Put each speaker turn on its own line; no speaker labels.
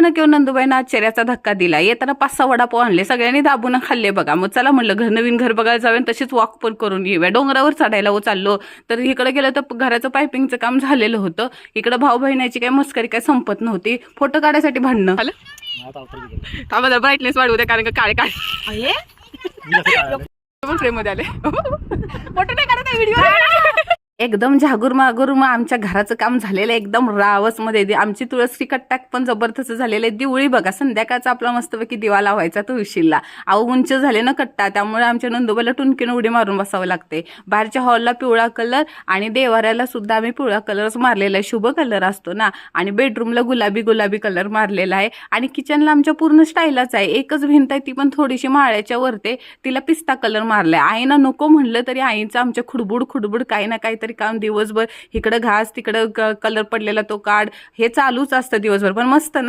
किंवा नंदुबाईंना आश्चर्याचा धक्का दिला. येताना 5-6 वडापाव आणले, सगळ्यांनी दाबून खाल्ले बघा. मग चला म्हणलं नवीन घर बघायला जाऊया, तशीच वॉक पण करून येऊया. डोंगरावर चढायला चाललो तर इकडे गेलं तर घराचं पायपिंगचं काम झालेलं होतं. इकडे भाऊ बहिणीची काय मस्करी काय संपत नव्हती. फोटो काढायसाठी भांडणं थांबा, ब्राईटनेस वाढवू द्या कारण का काळे काळे फ्रेम मध्ये आले. फोटो नाही काढत व्हिडिओ. एकदम झागूर मागूर मग आमच्या घराचं काम झालेलं एकदम रावस मध्ये. आमची तुळस कट्टाक पण जबरदस्त झालेले. दिवळी बघा संध्याकाळचा आपला मस्तपैकी दिवा लावायचा तुळशीला. अहो उंच झाले ना कट्टा, त्यामुळे आमच्या नंदुबाईला टुनकीनं उडी मारून बसावं लागते. बाहेरच्या हॉलला पिवळा कलर आणि देवाऱ्याला सुद्धा आम्ही पिवळा कलरच मारलेला आहे, शुभ कलर असतो ना. आणि बेडरूमला गुलाबी कलर मारलेला आहे. आणि किचनला आमच्या पूर्ण स्टाईलच आहे. एकच भिंत आहे ती पण थोडीशी माळ्याच्या वरते, तिला पिस्ता कलर मारलाय. आईना नको म्हणलं तरी आईचं आमच्या खुडबुड काही ना काहीतरी काम दिवसभर. इकडं घास तिकडं कलर पडलेला तो काढ, हे चालूच असतं दिवसभर. पण मस्त ना.